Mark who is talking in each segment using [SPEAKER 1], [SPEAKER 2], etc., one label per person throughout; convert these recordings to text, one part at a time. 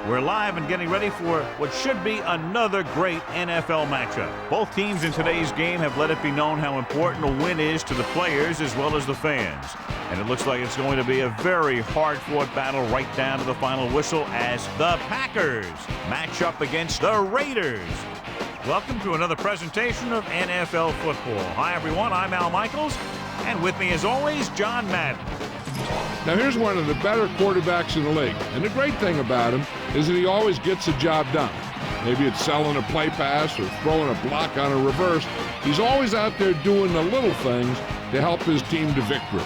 [SPEAKER 1] We're live and getting ready for what should be another great NFL matchup. Both teams in today's game have let it be known how important a win is to the players as well as the fans. And it looks like it's going to be a very hard-fought battle right down to the final whistle as the Packers match up against the Raiders. Welcome to another presentation of NFL football. Hi, everyone. I'm Al Michaels. And with me, as always, John Madden.
[SPEAKER 2] Now, here's one of the better quarterbacks in the league. And the great thing about him is that he always gets the job done. Maybe it's selling a play pass or throwing a block on a reverse. He's always out there doing the little things to help his team to victory.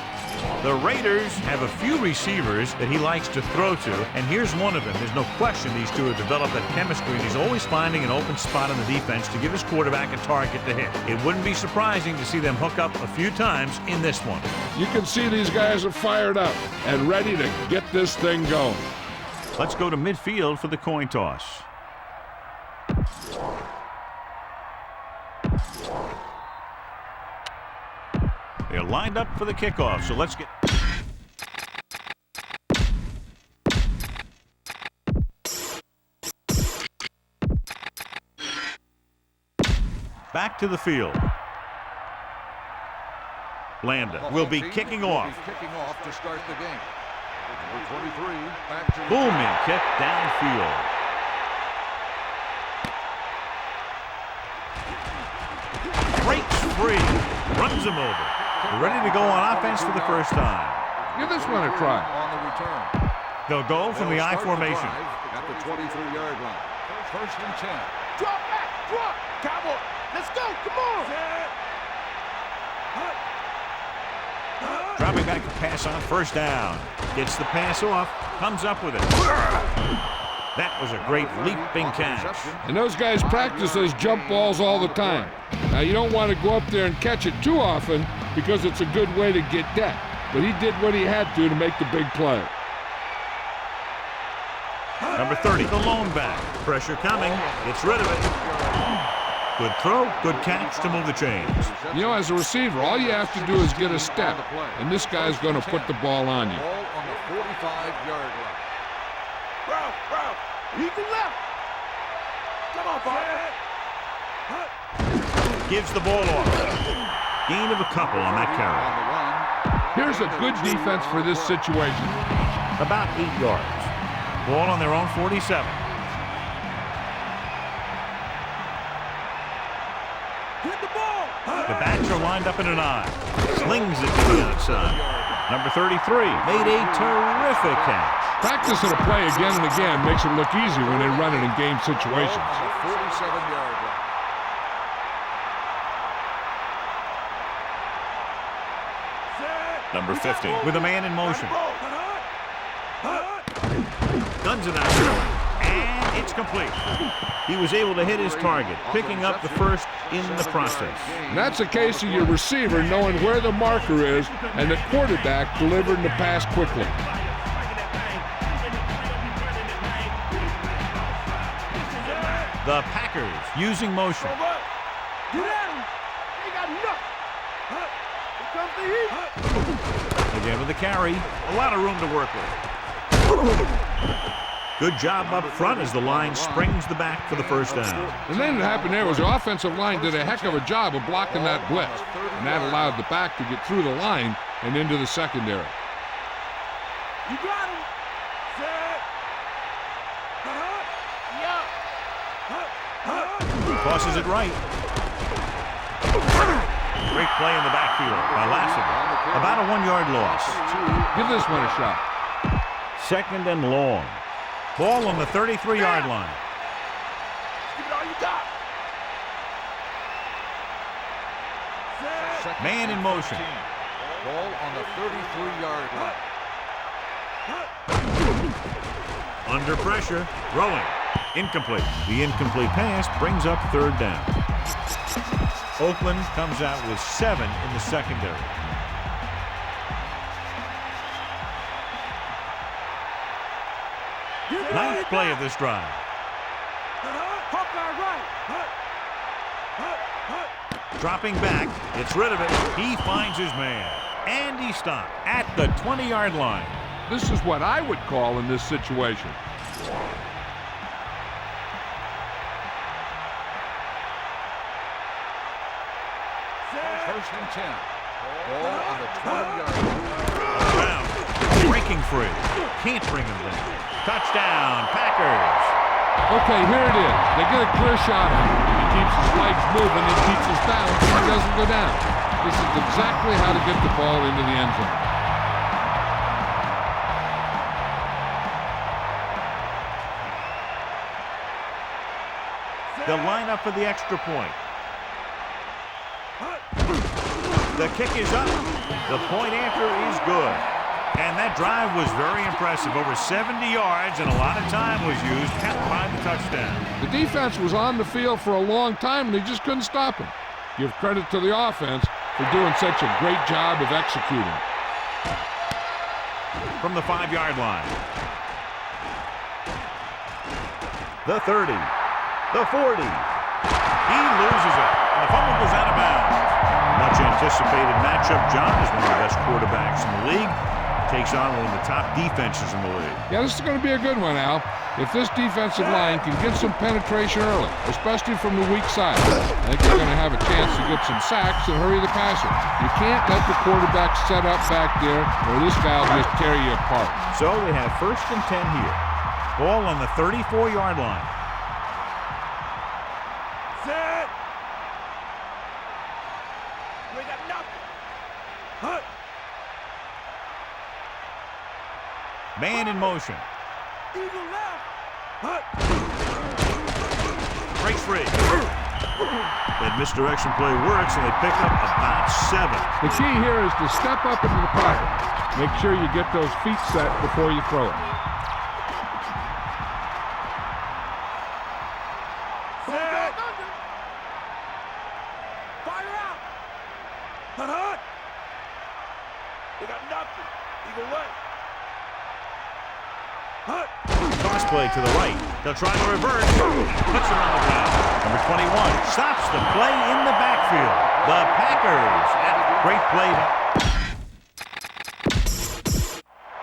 [SPEAKER 1] The Raiders have a few receivers that he likes to throw to, and here's one of them. There's no question these two have developed that chemistry, and he's always finding an open spot in the defense to give his quarterback a target to hit. It wouldn't be surprising to see them hook up a few times in this one.
[SPEAKER 2] You can see these guys are fired up and ready to get this thing going.
[SPEAKER 1] Let's go to midfield for the coin toss. They're lined up for the kickoff, so let's get... back to the field. Blanda will be kicking off.
[SPEAKER 3] Kicking off to start the game. Number 23, back to
[SPEAKER 1] booming kick downfield. Breaks free, runs him over. We're ready to go on offense for the first time.
[SPEAKER 2] Give this one a try.
[SPEAKER 3] On the return.
[SPEAKER 1] They'll go from the I formation.
[SPEAKER 3] At the 23-yard line. First and 10.
[SPEAKER 4] Drop back, drop. Cowboy, let's go, come on.
[SPEAKER 1] Dropping back to pass on first down. Gets the pass off, comes up with it. That was a great leaping catch.
[SPEAKER 2] And those guys practice those jump balls all the time. Now, you don't want to go up there and catch it too often because it's a good way to get that. But he did what he had to make the big play.
[SPEAKER 1] Number 30, the lone back. Pressure coming. Gets rid of it. Good throw, good catch to move the chains.
[SPEAKER 2] You know, as a receiver, all you have to do is get a step, and this guy's going to put the ball on you.
[SPEAKER 3] Ball on the 45-yard line.
[SPEAKER 4] Eagle left. Come on, Bob.
[SPEAKER 1] Gives the ball off. Gain of a couple on that carry.
[SPEAKER 2] Here's a good defense for this situation.
[SPEAKER 1] About 8 yards. Ball on their own 47.
[SPEAKER 4] Hit the ball.
[SPEAKER 1] The backs are lined up in an I. Slings it to the outside. Number 33 made a terrific catch.
[SPEAKER 2] Practicing a play again and again makes it look easy when they run it in game situations.
[SPEAKER 3] 47-yard line.
[SPEAKER 1] Number 50 with a man in motion. Guns it out. And it's complete. He was able to hit his target, picking up the first in the process.
[SPEAKER 2] And that's a case of your receiver knowing where the marker is and the quarterback delivering the pass quickly.
[SPEAKER 1] The Packers using motion.
[SPEAKER 4] Get at him. They got nothing. Here comes the heat.
[SPEAKER 1] Again with the carry. A lot of room to work with. Good job up front as the line springs the back for the first down.
[SPEAKER 2] And then what happened there was the offensive line did a heck of a job of blocking that blitz. And that allowed the back to get through the line and into the secondary.
[SPEAKER 4] You got him. Set.
[SPEAKER 1] Tosses it right. Great play in the backfield by Lassiter. About a 1-yard loss.
[SPEAKER 2] Give this one a shot.
[SPEAKER 1] Second and long. Ball on the 33-yard line.
[SPEAKER 4] Give it all you got.
[SPEAKER 1] Man in motion.
[SPEAKER 3] Ball on the 33-yard line.
[SPEAKER 1] Under pressure. Throwing. Incomplete. The incomplete pass brings up third down. Oakland comes out with 7 in the secondary. Ninth play of this drive. Dropping back, gets rid of it. He finds his man. And he stopped at the 20-yard line.
[SPEAKER 2] This is what I would call in this situation.
[SPEAKER 3] First and 10. Ball on the 20-yard line.
[SPEAKER 1] Brown breaking free. Can't bring him down. Touchdown, Packers.
[SPEAKER 2] Okay, here it is. They get a clear shot at him. He keeps his legs moving, he keeps his balance, and he doesn't go down. This is exactly how to get the ball into the end zone.
[SPEAKER 1] They'll line up for the extra point. The kick is up. The point after is good. And that drive was very impressive. Over 70 yards, and a lot of time was used, kept by the touchdown.
[SPEAKER 2] The defense was on the field for a long time, and they just couldn't stop him. Give credit to the offense for doing such a great job of executing.
[SPEAKER 1] From the 5-yard line. The 30. The 40. He loses it, and the fumble goes out of bounds. Much anticipated matchup. John is one of the best quarterbacks in the league. Takes on one of the top defenses in the league.
[SPEAKER 2] Yeah, this is going to be a good one, Al. If this defensive line can get some penetration early, especially from the weak side, I think they're going to have a chance to get some sacks and hurry the passer. You can't let the quarterback set up back there, or this guy will just tear you apart.
[SPEAKER 1] So they have first and 10 here. Ball on the 34-yard line.
[SPEAKER 4] Set. We got nothing. Hut.
[SPEAKER 1] Man in motion.
[SPEAKER 4] Eagle left. Hut.
[SPEAKER 1] Breaks free. That misdirection play works, and they pick up about 7.
[SPEAKER 2] The key here is to step up into the pocket. Make sure you get those feet set before you throw it.
[SPEAKER 4] Set. Fire out. Hut. We got nothing. Eagle left. Hut.
[SPEAKER 1] Cross play to the right. They'll try to reverse. Puts it on the ground. Number 21 stops the play in the backfield. The Packers. Great play.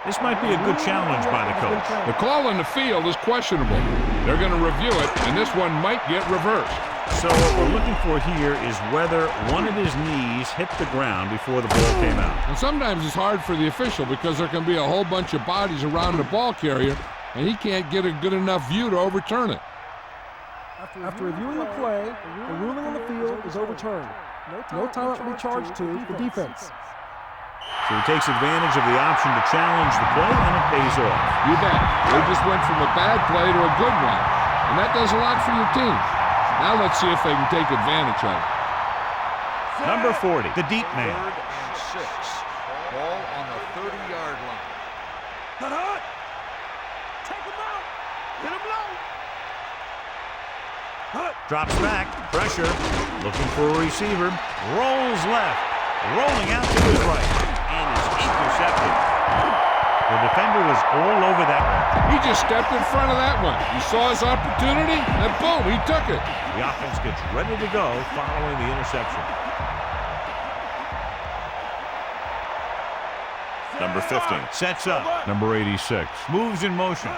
[SPEAKER 1] This might be a good challenge by the coach.
[SPEAKER 2] The call on the field is questionable. They're going to review it, and this one might get reversed.
[SPEAKER 1] So what we're looking for here is whether one of his knees hit the ground before the ball came out.
[SPEAKER 2] And sometimes it's hard for the official because there can be a whole bunch of bodies around the ball carrier, and he can't get a good enough view to overturn it.
[SPEAKER 5] After reviewing the play, the ruling on the field is overturned. No timeout will be charged to the defense.
[SPEAKER 1] So he takes advantage of the option to challenge the play, and it pays off.
[SPEAKER 2] You bet. They just went from a bad play to a good one, and that does a lot for your team. Now let's see if they can take advantage of it.
[SPEAKER 1] Number 40, the deep man.
[SPEAKER 3] 3rd and 6. Ball on the 30-yard line.
[SPEAKER 4] Hut. Take him out. Hit him low. Hut.
[SPEAKER 1] Drops back, pressure, looking for a receiver, rolls left, rolling out to his right, and is intercepted. The defender was all over that one.
[SPEAKER 2] He just stepped in front of that one. He saw his opportunity, and boom, he took it.
[SPEAKER 1] The offense gets ready to go following the interception. Number 50 sets up. Number 86 moves in motion.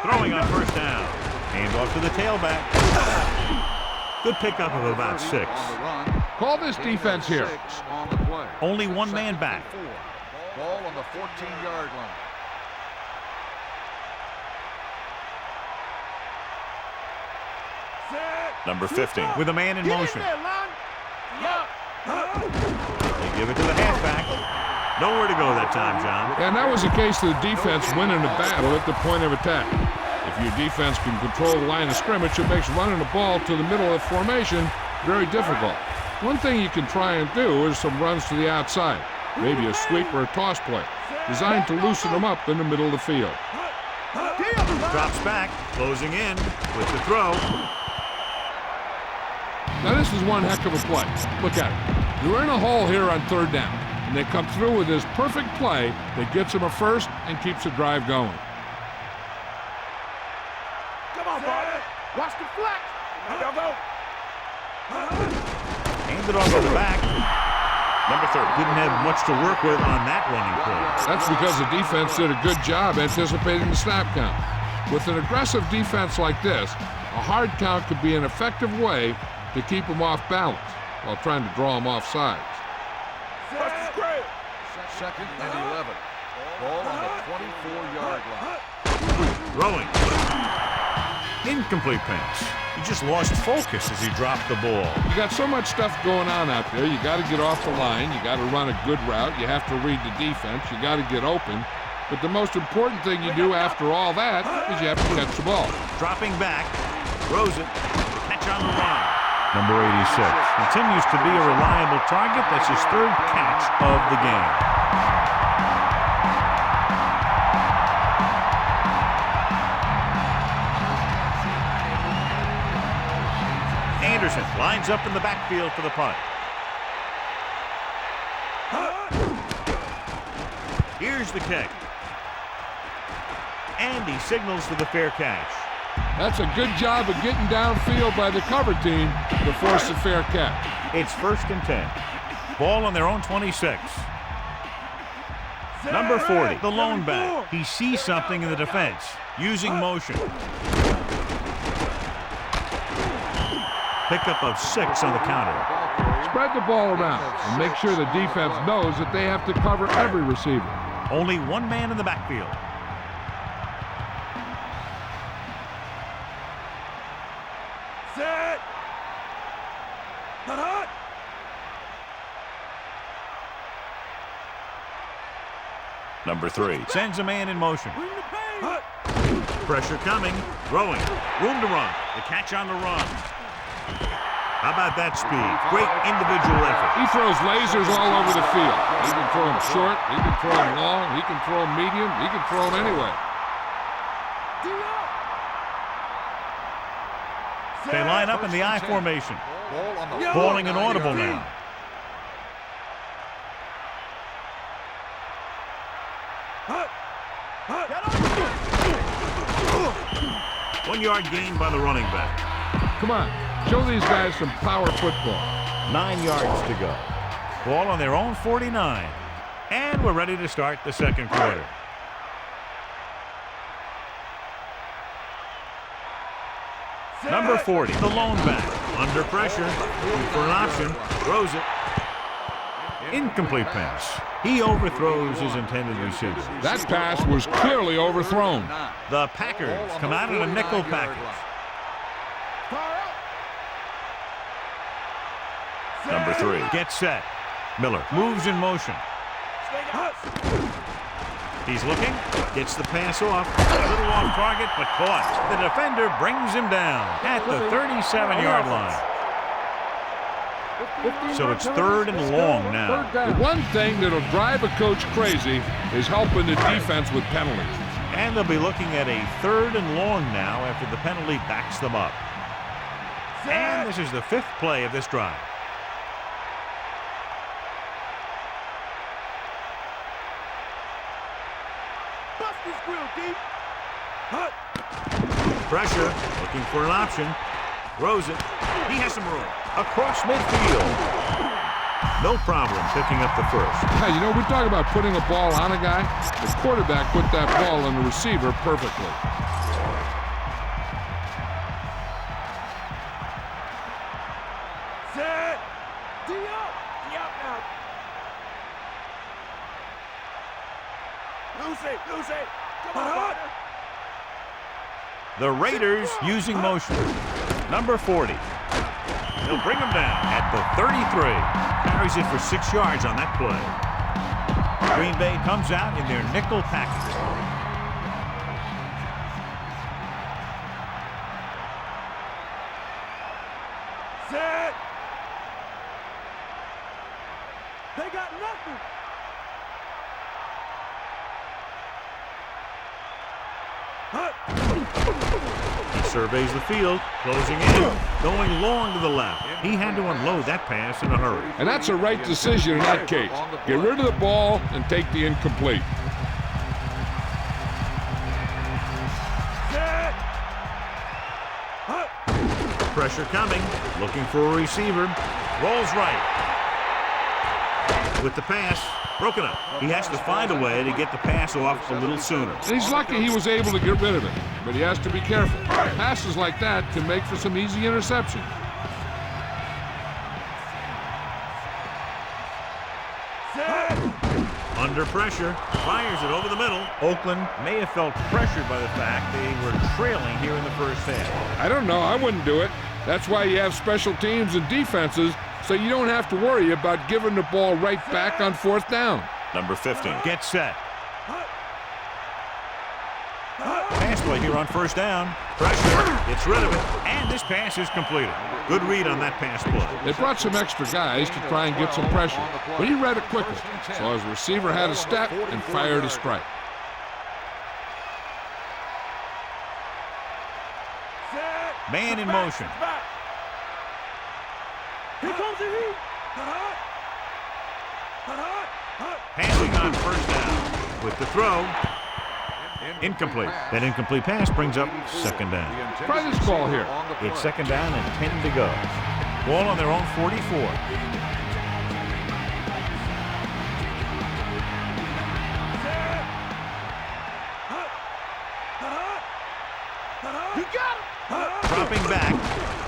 [SPEAKER 1] Throwing on first down. Hand off to the tailback. Good pickup of about 6.
[SPEAKER 3] On the run.
[SPEAKER 2] Call this defense here.
[SPEAKER 3] 6 on the play.
[SPEAKER 1] Only one man
[SPEAKER 3] Second
[SPEAKER 1] back.
[SPEAKER 3] and 4. Ball on the 14-yard line.
[SPEAKER 4] Set.
[SPEAKER 1] Number 50 with a man in
[SPEAKER 4] Get
[SPEAKER 1] motion.
[SPEAKER 4] in there, Lon. Yeah.
[SPEAKER 1] They give it to the halfback. Nowhere to go that time, John.
[SPEAKER 2] And that was the case of the defense winning the battle at the point of attack. If your defense can control the line of scrimmage, it makes running the ball to the middle of the formation very difficult. One thing you can try and do is some runs to the outside, maybe a sweep or a toss play, designed to loosen them up in the middle of the field.
[SPEAKER 1] Drops back, closing in with the throw.
[SPEAKER 2] Now this is one heck of a play. Look at it. They're in a hole here on 3rd down, and they come through with this perfect play that gets them a first and keeps the drive going.
[SPEAKER 4] Come on, partner. Watch the flex. Now go.
[SPEAKER 1] Handed off to the back. Number 30 didn't have much to work with on that running play.
[SPEAKER 2] That's because the defense did a good job anticipating the snap count. With an aggressive defense like this, A hard count could be an effective way to keep him off balance while trying to draw him off sides.
[SPEAKER 3] Second and 11. Ball on the 24-yard line.
[SPEAKER 1] Throwing. Incomplete pass. He just lost focus as he dropped the ball.
[SPEAKER 2] You got so much stuff going on out there. You got to get off the line. You got to run a good route. You have to read the defense. You got to get open. But the most important thing you do after all that is you have to catch the ball.
[SPEAKER 1] Dropping back. Throws it. Catch on the run. Number 86 continues to be a reliable target. That's his third catch of the game. Anderson lines up in the backfield for the punt. Here's the kick. And he signals for the fair catch.
[SPEAKER 2] That's a good job of getting downfield by the cover team to force a fair catch.
[SPEAKER 1] It's 1st and 10. Ball on their own 26. Number 40, the lone back. He sees something in the defense, using motion. Pickup of 6 on the counter.
[SPEAKER 2] Spread the ball around and make sure the defense knows that they have to cover every receiver.
[SPEAKER 1] Only one man in the backfield.
[SPEAKER 4] Set. Hot.
[SPEAKER 1] Number 3 sends a man in motion.
[SPEAKER 4] Bring the pain.
[SPEAKER 1] Pressure coming. Throwing. Room to run. The catch on the run. How about that speed? Great individual effort.
[SPEAKER 2] He throws lasers all over the field. He can throw them short. He can throw them long. He can throw them medium. He can throw them anyway.
[SPEAKER 1] They line up in the I formation. Calling an audible now.
[SPEAKER 4] Hot.
[SPEAKER 1] 1 yard gain by the running back.
[SPEAKER 2] Come on. Show these guys some power football.
[SPEAKER 1] 9 yards to go. Ball on their own 49. And we're ready to start the second quarter. Number 40, the lone back. Under pressure. Looking for an option. Throws it. Incomplete pass. He overthrows his intended receiver.
[SPEAKER 2] That pass was clearly overthrown.
[SPEAKER 1] The Packers come out in a nickel package. Number 3 gets set. Miller moves in motion. He's looking, gets the pass off, a little off target, but caught. The defender brings him down at the 37-yard line. So it's 3rd and long now.
[SPEAKER 2] The one thing that'll drive a coach crazy is helping the defense with penalties.
[SPEAKER 1] And they'll be looking at a 3rd and long now after the penalty backs them up. And this is the 5th play of this drive. Pressure, looking for an option. Throws it. He has some room. Across midfield. No problem picking up the first.
[SPEAKER 2] Hey, you know, we talk about putting a ball on a guy. The quarterback put that ball on the receiver perfectly.
[SPEAKER 4] Set. D-up now. Lose it. Come on, partner.
[SPEAKER 1] The Raiders using motion. Number 40. He'll bring him down at the 33. Carries it for 6 yards on that play. Green Bay comes out in their nickel package.
[SPEAKER 4] Set. They got nothing.
[SPEAKER 1] He surveys the field, closing in, going long to the left. He had to unload that pass in a hurry.
[SPEAKER 2] And that's a right decision in that case. Get rid of the ball and take the incomplete.
[SPEAKER 1] Pressure coming, looking for a receiver. Rolls right. with the pass. Broken up. He has to find a way to get the pass off a little sooner.
[SPEAKER 2] And he's lucky he was able to get rid of it, but he has to be careful. Passes like that can make for some easy interceptions.
[SPEAKER 1] Under pressure, fires it over the middle. Oakland may have felt pressured by the fact they were trailing here in the first half.
[SPEAKER 2] I don't know. I wouldn't do it. That's why you have special teams and defenses, so you don't have to worry about giving the ball right back on 4th down.
[SPEAKER 1] Number 15. Get set. Pass play here on 1st down. Pressure. Gets rid of it. And this pass is completed. Good read on that pass play.
[SPEAKER 2] They brought some extra guys to try and get some pressure, but he read it quickly, so his receiver had a step and fired a strike.
[SPEAKER 1] Man in motion.
[SPEAKER 4] Here comes the heat.
[SPEAKER 1] Passing on 1st down. With the throw. Incomplete. That incomplete pass brings up 2nd down.
[SPEAKER 2] Try this ball here.
[SPEAKER 1] It's 2nd down and 10 to go. Ball on their own 44.
[SPEAKER 4] You got him.
[SPEAKER 1] Dropping back.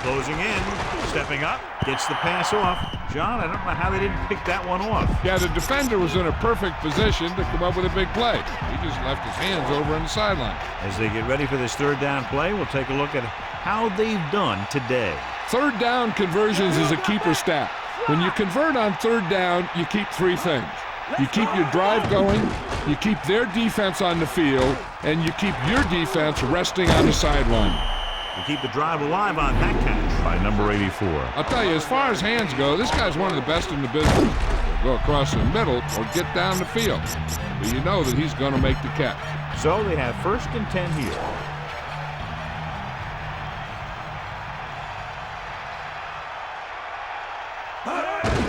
[SPEAKER 1] Closing in. Stepping up. Gets the pass off. John, I don't know how they didn't pick that one off.
[SPEAKER 2] Yeah, the defender was in a perfect position to come up with a big play. He just left his hands over on the sideline.
[SPEAKER 1] As they get ready for this 3rd down play, we'll take a look at how they've done today.
[SPEAKER 2] 3rd down conversions is a keeper stat. When you convert on 3rd down, you keep 3 things. You keep your drive going, you keep their defense on the field, and you keep your defense resting on the sideline.
[SPEAKER 1] To keep the drive alive on that catch by number 84.
[SPEAKER 2] I'll tell you, as far as hands go, this guy's one of the best in the business. He'll go across the middle or get down the field. But you know that he's going to make the catch.
[SPEAKER 1] So they have 1st and 10 here.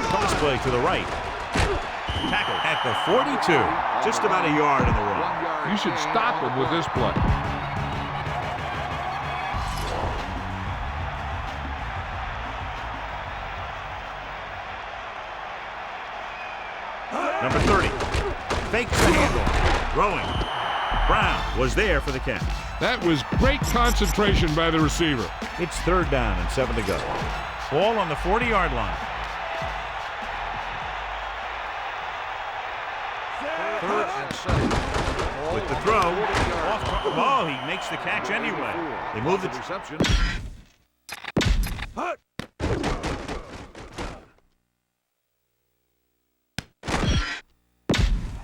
[SPEAKER 1] Cross play to the right. Tackle at the 42. Just about a yard in the run.
[SPEAKER 2] You should stop him with this play.
[SPEAKER 1] Number 30. Fakes the handoff. Throwing. Brown was there for the catch.
[SPEAKER 2] That was great concentration by the receiver.
[SPEAKER 1] It's 3rd down and 7 to go. Ball on the 40-yard line.
[SPEAKER 3] 3rd and 7.
[SPEAKER 1] With the throw. Oh, he makes the catch anyway. They move the
[SPEAKER 3] reception.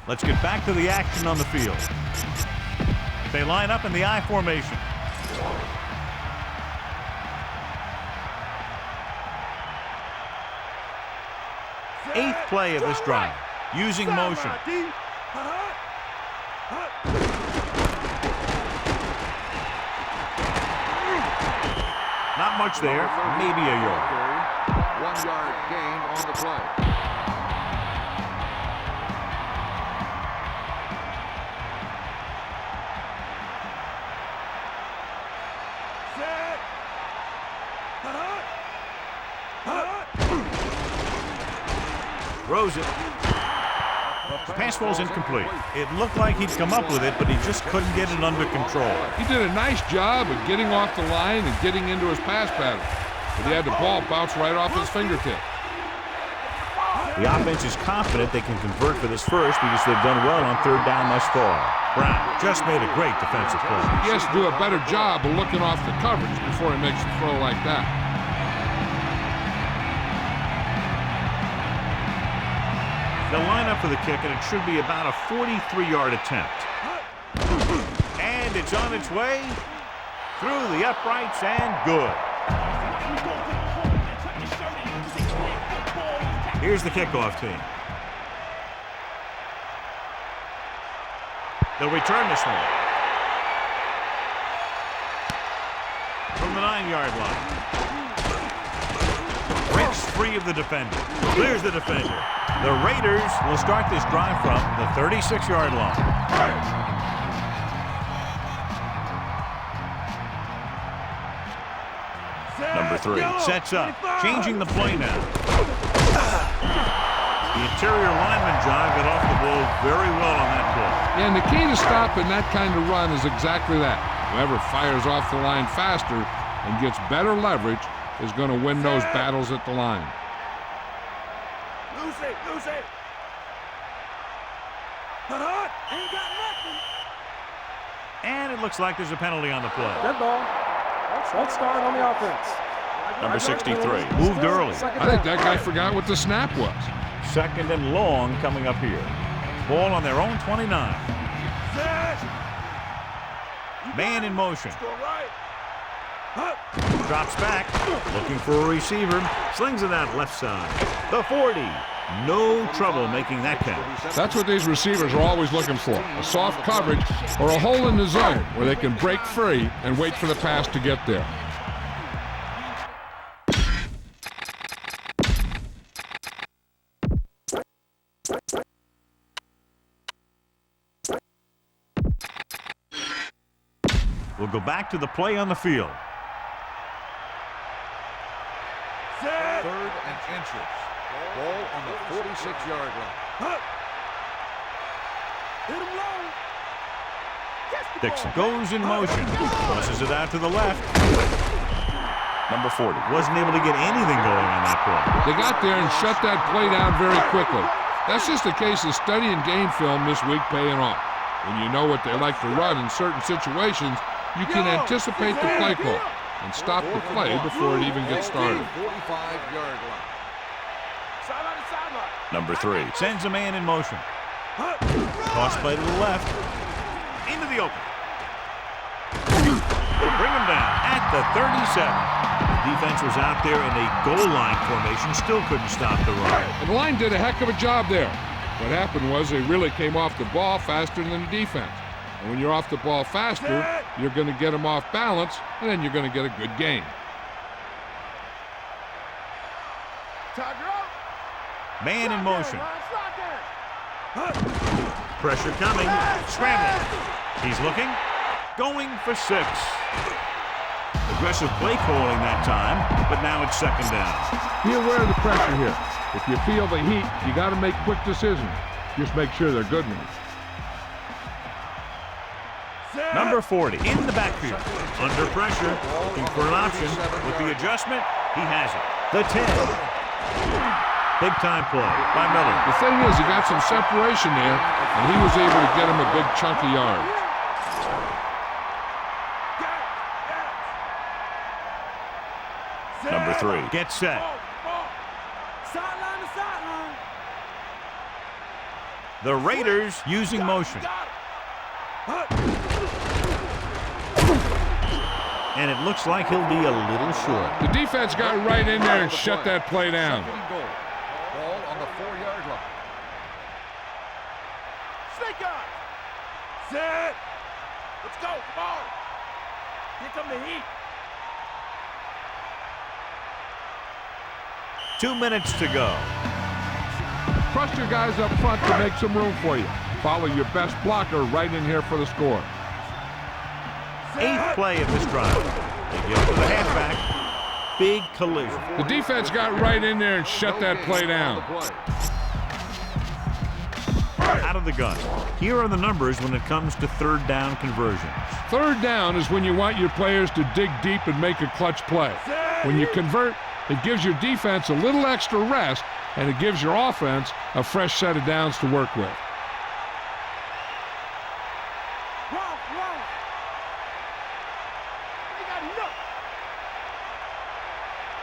[SPEAKER 1] Let's get back to the action on the field. They line up in the I formation. Eighth play of this drive, using motion. Not much there, maybe a yard.
[SPEAKER 3] 1 yard gain on the play.
[SPEAKER 1] Throws it. The pass falls incomplete. It looked like he'd come up with it, but he just couldn't get it under control.
[SPEAKER 2] He did a nice job of getting off the line and getting into his pass pattern, but he had the ball bounce right off his fingertip.
[SPEAKER 1] The offense is confident they can convert for this first because they've done well on 3rd down thus far. Brown just made a great defensive play.
[SPEAKER 2] He has to do a better job of looking off the coverage before he makes a throw like that.
[SPEAKER 1] They'll line up for the kick, and it should be about a 43-yard attempt. And it's on its way through the uprights and good. Here's the kickoff team. They'll return this one. From the 9-yard line. Breaks free of the defender. Clears the defender. The Raiders will start this drive from the 36-yard line. Number 3 sets up, changing the play now. The interior lineman job got off the ball very well on that play.
[SPEAKER 2] And the key to stopping that kind of run is exactly that. Whoever fires off the line faster and gets better leverage is going to win those battles at the line.
[SPEAKER 4] Lose it, lose it. Hut, ain't got nothing.
[SPEAKER 1] And it looks like there's a penalty on the play.
[SPEAKER 5] Dead ball. False start on the offense.
[SPEAKER 1] Number 63 moved early.
[SPEAKER 2] I think that guy forgot what the snap was.
[SPEAKER 1] 2nd and long coming up here. Ball on their own 29. Man in motion.
[SPEAKER 4] Go right.
[SPEAKER 1] Drops back, looking for a receiver. Slings it out left side. The 40. No trouble making that count.
[SPEAKER 2] That's what these receivers are always looking for. A soft coverage or a hole in the zone where they can break free and wait for the pass to get there.
[SPEAKER 1] We'll go back to the play on the field.
[SPEAKER 3] 3rd and inches. Ball on the 46-yard line.
[SPEAKER 4] Hit him low.
[SPEAKER 1] Dixon goes in motion. Tosses it out to the left. Number 40 wasn't able to get anything going on that play.
[SPEAKER 2] They got there and shut that play down very quickly. That's just a case of studying game film this week paying off. When you know what they like to run in certain situations, you can anticipate the play call and stop the play before it even gets started.
[SPEAKER 3] 45-yard line.
[SPEAKER 4] Sideline to sideline.
[SPEAKER 1] Number 3 sends a man in motion. Toss play to the left. Into the open. Bring him down at the 37. The defense was out there in a goal line formation, still couldn't stop the run.
[SPEAKER 2] And the line did a heck of a job there. What happened was they really came off the ball faster than the defense. And when you're off the ball faster, you're going to get them off balance, and then you're going to get a good gain.
[SPEAKER 1] Man in motion. Pressure coming. Scrambling. He's looking. Going for 6. Aggressive play calling that time, but now it's 2nd down.
[SPEAKER 2] Be aware of the pressure here. If you feel the heat, you got to make quick decisions. Just make sure they're good ones.
[SPEAKER 1] Number 40 in the backfield. Under pressure. Looking for an option. With the adjustment, he has it. The 10. Big time play by Miller.
[SPEAKER 2] The thing is, he got some separation there, and he was able to get him a big chunk of yards.
[SPEAKER 1] Number 3 gets set.
[SPEAKER 4] Sideline to sideline.
[SPEAKER 1] The Raiders using motion. And it looks like he'll be a little short.
[SPEAKER 2] The defense got right in there and shut that play down.
[SPEAKER 3] Ball on the 4-yard line.
[SPEAKER 4] Snake on. Set. Let's go. Come on. Here come the heat.
[SPEAKER 1] 2 minutes to go.
[SPEAKER 2] Trust your guys up front to make some room for you. Follow your best blocker right in here for the score.
[SPEAKER 1] 8th play of this drive. They give it to the halfback. Big collision.
[SPEAKER 2] The defense got right in there and shut that play down.
[SPEAKER 1] Out of the gun. Here are the numbers when it comes to 3rd down conversions.
[SPEAKER 2] 3rd down is when you want your players to dig deep and make a clutch play. When you convert, it gives your defense a little extra rest, and it gives your offense a fresh set of downs to work with.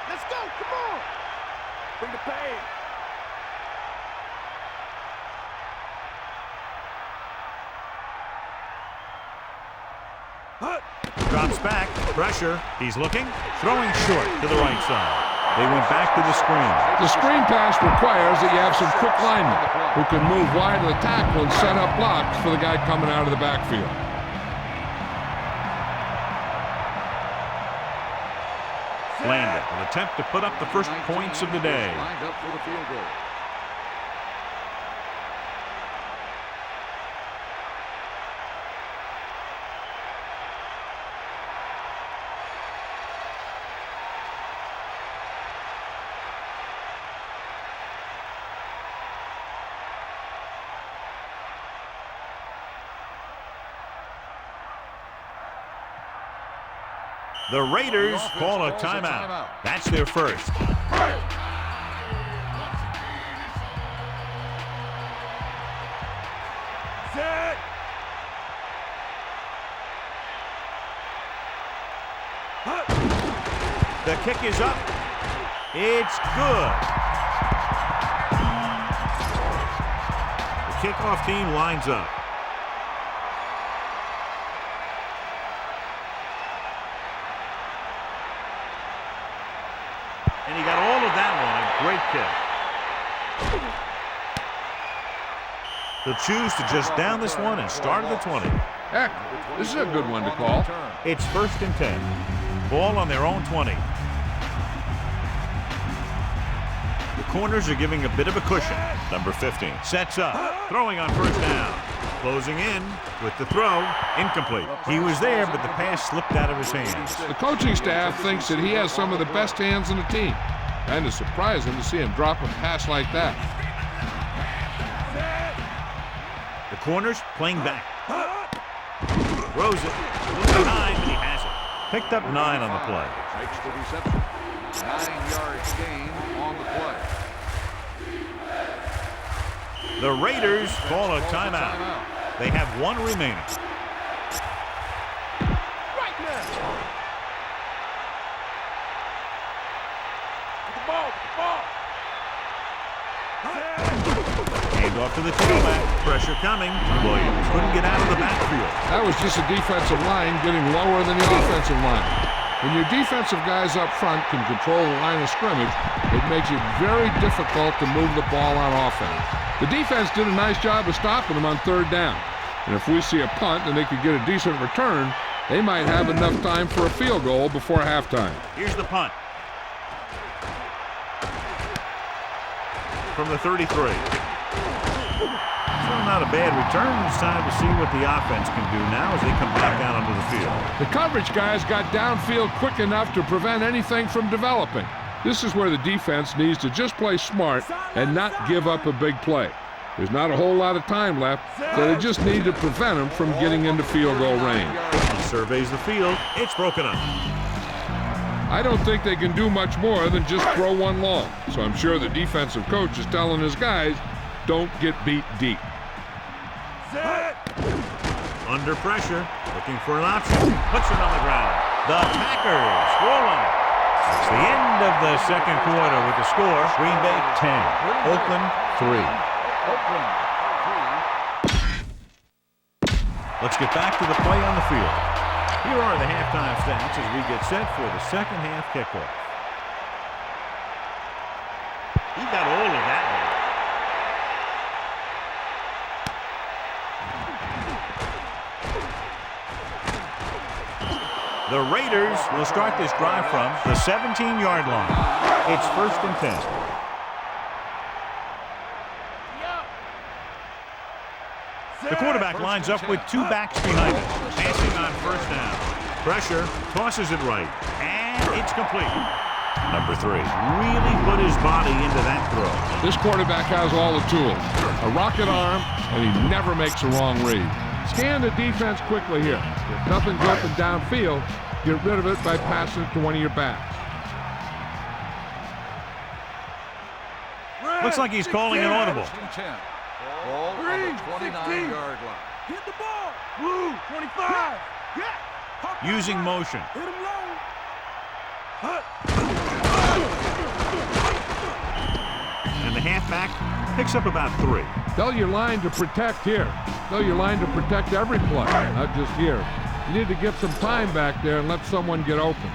[SPEAKER 4] Let's go. Come on. Bring the pain.
[SPEAKER 1] Drops back. Pressure. He's looking. Throwing short to the right side. They went back to the screen.
[SPEAKER 2] The screen pass requires that you have some quick linemen who can move wide of the tackle and set up blocks for the guy coming out of the backfield.
[SPEAKER 1] Landed will attempt to put up the first points of the day.
[SPEAKER 3] Lined up for the field goal.
[SPEAKER 1] The Raiders call a timeout. That's their first.
[SPEAKER 4] Set.
[SPEAKER 1] The kick is up. It's good. The kickoff team lines up. And he got all of that one. A great kick. He'll choose to just down this one and start at the 20.
[SPEAKER 2] Heck, this is a good one to call.
[SPEAKER 1] It's 1st and 10. Ball on their own 20. The corners are giving a bit of a cushion. Number 15 sets up, throwing on 1st down. Closing in with the throw, incomplete. He was there, but the pass slipped out of his hands.
[SPEAKER 2] The coaching staff thinks that he has some of the best hands in the team. Kind of surprising to see him drop a pass like that.
[SPEAKER 1] The corners playing back. Throws it. A little behind, but he has it. Picked up 9 on the play.
[SPEAKER 3] Makes the reception. 9 yards gain on the play.
[SPEAKER 1] The Raiders call a timeout. They have 1 remaining.
[SPEAKER 4] Right now. Get the ball. Get the ball.
[SPEAKER 1] Hand off to the tailback. Pressure coming. Williams couldn't get out of the backfield.
[SPEAKER 2] That was just a defensive line getting lower than the offensive line. When your defensive guys up front can control the line of scrimmage, it makes it very difficult to move the ball on offense. The defense did a nice job of stopping them on 3rd down. And if we see a punt and they could get a decent return, they might have enough time for a field goal before halftime.
[SPEAKER 1] Here's the punt. From the 33. Still not a bad return. It's time to see what the offense can do now as they come back out onto the field.
[SPEAKER 2] The coverage guys got downfield quick enough to prevent anything from developing. This is where the defense needs to just play smart and not give up a big play. There's not a whole lot of time left, so they just need to prevent them from getting into field goal range.
[SPEAKER 1] He surveys the field. It's broken up.
[SPEAKER 2] I don't think they can do much more than just throw one long. So I'm sure the defensive coach is telling his guys, don't get beat deep.
[SPEAKER 4] Set.
[SPEAKER 1] Under pressure, looking for an option. Puts it on the ground. The Packers roll on it. It's the end of the 2nd quarter with the score. Green Bay 10, Oakland 3. Let's get back to the play on the field. Here are the halftime stats as we get set for the 2nd half kickoff. He got all of that one. The Raiders will start this drive from the 17-yard line. It's 1st and 10. The quarterback lines up with 2 backs behind him. Passing on 1st down. Pressure, tosses it right, and it's complete. Number 3 really put his body into that throw.
[SPEAKER 2] This quarterback has all the tools. A rocket arm, and he never makes a wrong read. Scan the defense quickly here. If nothing's open downfield, get rid of it by passing it to one of your backs.
[SPEAKER 1] Looks like he's calling an audible.
[SPEAKER 3] Ball on the 29-yard line.
[SPEAKER 4] Hit the ball. Blue, 25. Yeah.
[SPEAKER 1] Using motion.
[SPEAKER 4] Hit him low.
[SPEAKER 1] And the halfback picks up about 3.
[SPEAKER 2] Tell your line to protect here. Tell your line to protect every play, not just here. You need to get some time back there and let someone get open.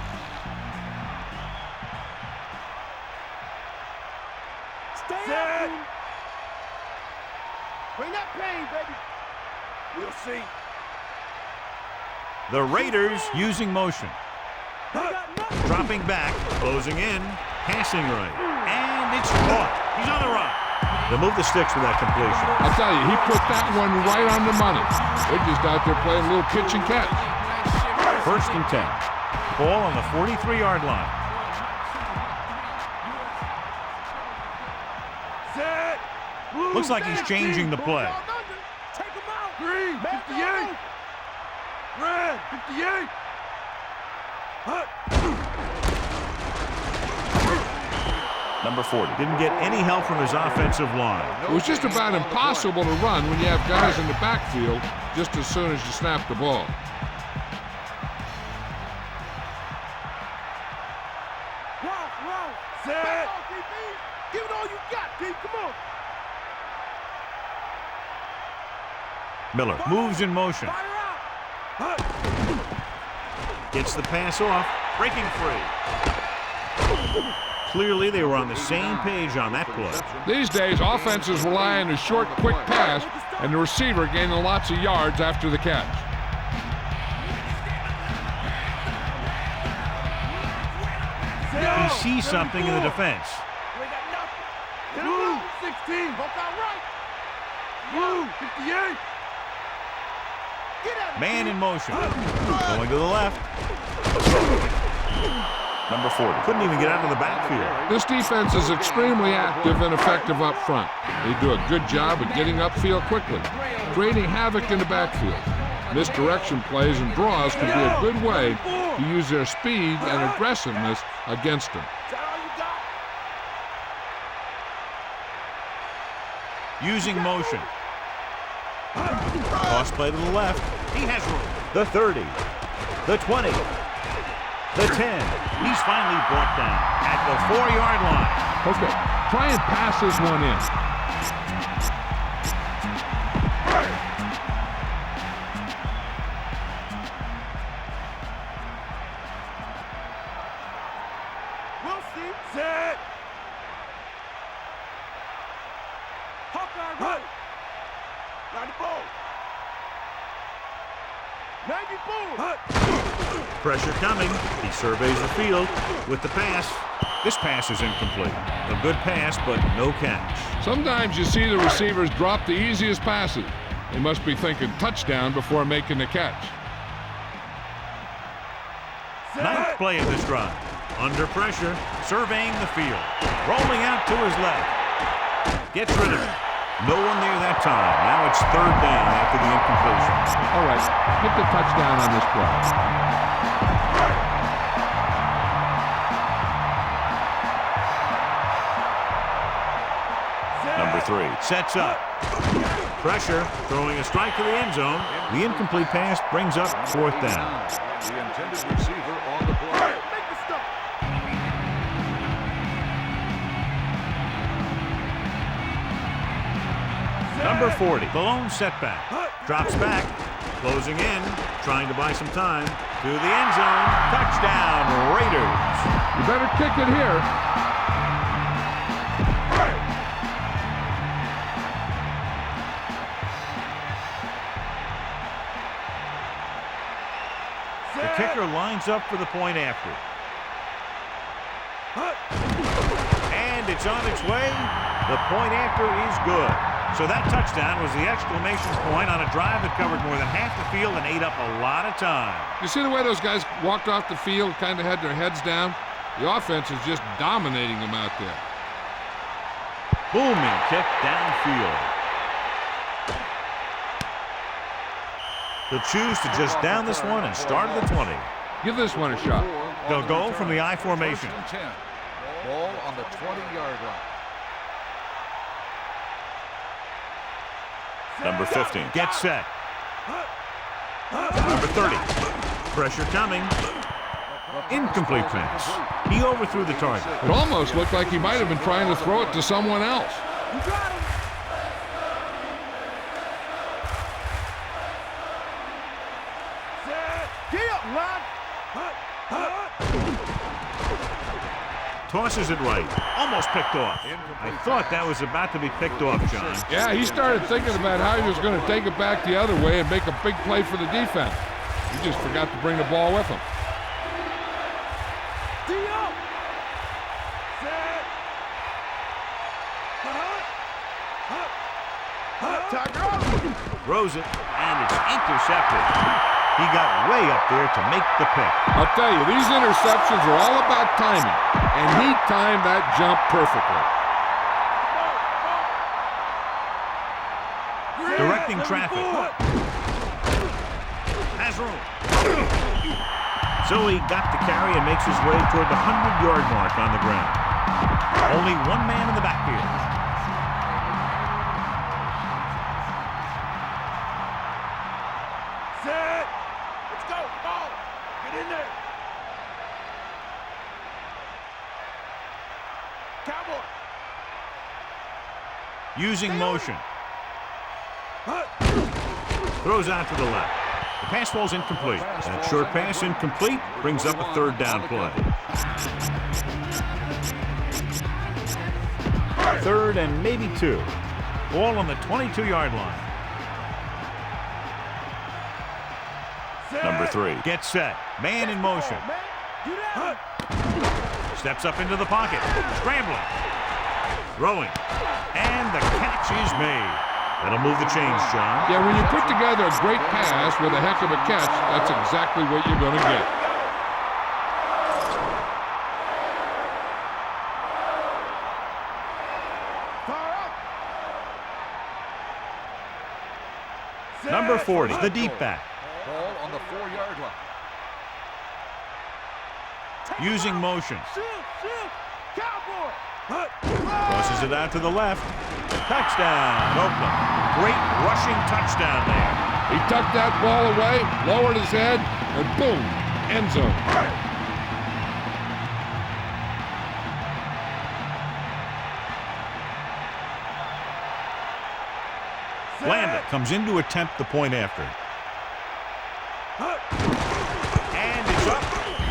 [SPEAKER 4] Stay up. Bring that pain, baby. We'll see.
[SPEAKER 1] The Raiders using motion. Dropping back, closing in, passing right. And it's caught. He's on the run. They'll move the sticks with that completion.
[SPEAKER 2] I'll tell you, he put that one right on the money. They're just out there playing a little catch and catch.
[SPEAKER 1] 1st and 10. Ball on the 43-yard line.
[SPEAKER 4] Set.
[SPEAKER 1] Looks like he's changing the play.
[SPEAKER 4] Take him out. Green, 58. Red, 58.
[SPEAKER 1] Number 40 didn't get any help from his offensive line.
[SPEAKER 2] It was just about impossible to run when you have guys in the backfield just as soon as you snap the ball.
[SPEAKER 4] Set. Give it all you got, D. Come on.
[SPEAKER 1] Miller moves in motion. Gets the pass off, breaking free. Clearly, they were on the same page on that play.
[SPEAKER 2] These days, offenses rely on a short, quick pass, and the receiver gaining lots of yards after the catch.
[SPEAKER 1] He sees something in the defense.
[SPEAKER 4] Blue 16. Blue 58.
[SPEAKER 1] Man in motion. Going to the left. Number 40 couldn't even get out of the backfield.
[SPEAKER 2] This defense is extremely active and effective up front. They do a good job of getting upfield quickly, creating havoc in the backfield. Misdirection plays and draws can be a good way to use their speed and aggressiveness against them.
[SPEAKER 1] Using motion. Toss play to the left. He has room. The 30. The 20. The 10. He's finally brought down at the 4-yard line.
[SPEAKER 2] Okay, try and pass this one in.
[SPEAKER 4] Set. Hawkeye right. Got the ball. 90 ball.
[SPEAKER 1] Pressure coming. He surveys the field with the pass. This pass is incomplete. A good pass, but no catch.
[SPEAKER 2] Sometimes you see the receivers drop the easiest passes. They must be thinking touchdown before making the catch.
[SPEAKER 1] Ninth play of this drive. Under pressure, surveying the field. Rolling out to his left. Gets rid of it. No one there that time. Now it's 3rd down after the incompletion.
[SPEAKER 2] All right, get the touchdown on this play.
[SPEAKER 1] Number 3 sets up. Pressure, throwing a strike to the end zone. The incomplete pass brings up 4th down.
[SPEAKER 3] The intended receiver on the play.
[SPEAKER 1] Number 40, the lone setback. Drops back, closing in, trying to buy some time. To the end zone, touchdown, Raiders.
[SPEAKER 2] You better kick it here.
[SPEAKER 1] The kicker lines up for the point after. And it's on its way. The point after is good. So that touchdown was the exclamation point on a drive that covered more than half the field and ate up a lot of time.
[SPEAKER 2] You see the way those guys walked off the field, kind of had their heads down? The offense is just dominating them out there.
[SPEAKER 1] Booming kick downfield. He'll choose to just down this one and start at the 20.
[SPEAKER 2] Give this one a shot.
[SPEAKER 1] They'll go from the I formation.
[SPEAKER 3] Ball on the 20-yard line.
[SPEAKER 1] Number 15 gets set. Number 30. Pressure coming. Incomplete pass. He overthrew the target.
[SPEAKER 2] It almost looked like he might have been trying to throw it to someone else.
[SPEAKER 4] You got him. Get up, lad.
[SPEAKER 1] Tosses it right. Almost picked off. I thought that was about to be picked off, John.
[SPEAKER 2] Yeah, he started thinking about how he was going to take it back the other way and make a big play for the defense. He just forgot to bring the ball with him.
[SPEAKER 1] Throws it, and it's intercepted. He got way up there to make the pick.
[SPEAKER 2] I'll tell you, these interceptions are all about timing, and he timed that jump perfectly.
[SPEAKER 1] Directing traffic. Has room. So he got the carry and makes his way toward the 100-yard mark on the ground. Only one man in the backfield.
[SPEAKER 4] Set. Let's go. Come on. Get in there. Cowboy.
[SPEAKER 1] Using motion. Throws out to the left. The pass ball's incomplete. That short pass incomplete brings up a 3rd down play. 3rd and maybe 2. Ball on the 22-yard line. Number 3 gets set. Man in motion. Steps up into the pocket. Scrambling. Throwing. And the catch is made. That'll move the chains, John.
[SPEAKER 2] Yeah, when you put together a great pass with a heck of a catch, that's exactly what you're going to get.
[SPEAKER 1] Number 40, the deep back.
[SPEAKER 3] Ball on the 4-yard line.
[SPEAKER 1] Using motion.
[SPEAKER 4] Cowboy.
[SPEAKER 1] Crosses it out to the left. Touchdown, Oakland. Great rushing touchdown there.
[SPEAKER 2] He tucked that ball away, lowered his head, and boom, end zone.
[SPEAKER 1] Blanda comes in to attempt the point after. And it's up.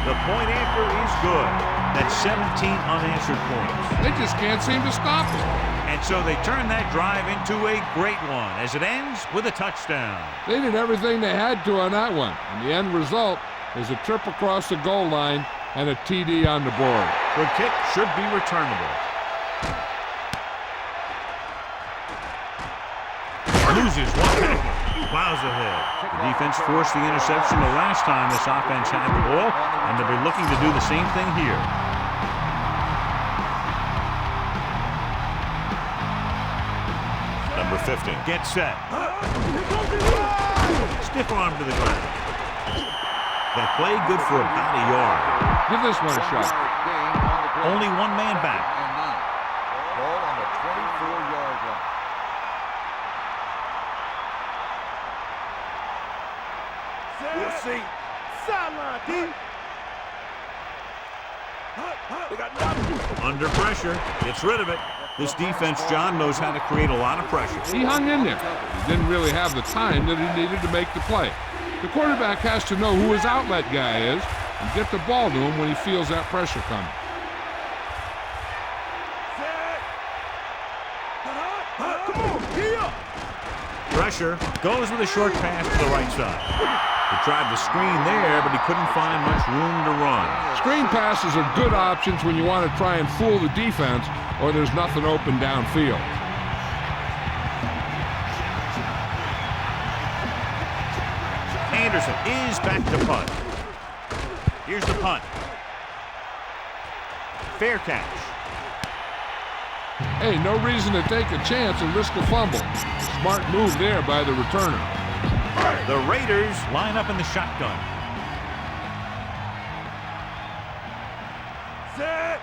[SPEAKER 1] The point after is good. That's 17 unanswered points.
[SPEAKER 2] They just can't seem to stop it.
[SPEAKER 1] And so they turn that drive into a great one as it ends with a touchdown.
[SPEAKER 2] They did everything they had to on that one. And the end result is a trip across the goal line and a TD on the board.
[SPEAKER 1] The kick should be returnable. Loses one tackle. Plows ahead. The defense forced the interception the last time this offense had the ball, and they'll be looking to do the same thing here. Number 50 gets set. Stiff arm to the ground. That play good for about a yard.
[SPEAKER 2] Give this one a shot.
[SPEAKER 1] Only one man back.
[SPEAKER 3] Ball on the 24-yard line.
[SPEAKER 4] We'll see. Sideline, D. They got nothing.
[SPEAKER 1] Under pressure, gets rid of it. This defense, John, knows how to create a lot of pressure.
[SPEAKER 2] He hung in there. He didn't really have the time that he needed to make the play. The quarterback has to know who his outlet guy is and get the ball to him when he feels that pressure coming.
[SPEAKER 4] Come on, gee up.
[SPEAKER 1] Pressure, goes with a short pass to the right side. He tried the screen there, but he couldn't find much room to run.
[SPEAKER 2] Screen passes are good options when you want to try and fool the defense or there's nothing open downfield.
[SPEAKER 1] Anderson is back to punt. Here's the punt. Fair catch.
[SPEAKER 2] Hey, no reason to take a chance and risk a fumble. Smart move there by the returner.
[SPEAKER 1] The Raiders line up in the shotgun.
[SPEAKER 4] Set.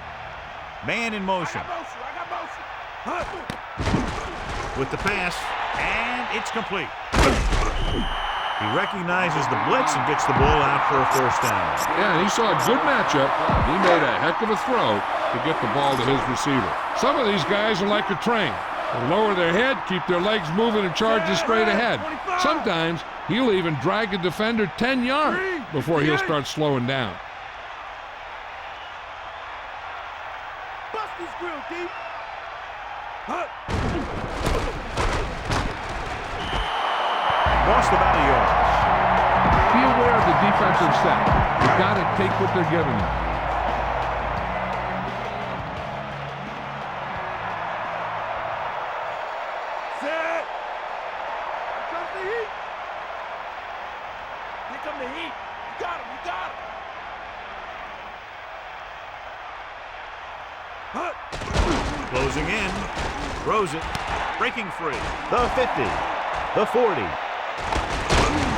[SPEAKER 1] Man in motion.
[SPEAKER 4] I got motion.
[SPEAKER 1] With the pass, and it's complete. He recognizes the blitz and gets the ball out for a first down.
[SPEAKER 2] Yeah, and he saw a good matchup. He made a heck of a throw to get the ball to his receiver. Some of these guys are like a train. They lower their head, keep their legs moving, and charge you straight ahead. Sometimes he'll even drag a defender 10 yards before he'll start slowing down.
[SPEAKER 4] Bust this grill, D.
[SPEAKER 1] Lost about a yard.
[SPEAKER 2] Be aware of the defensive set. You've got to take what they're giving you.
[SPEAKER 4] Set. Here comes the heat. Here come the heat. You got him. You got him.
[SPEAKER 1] Closing in. Throws it. Breaking free. The 50. The 40.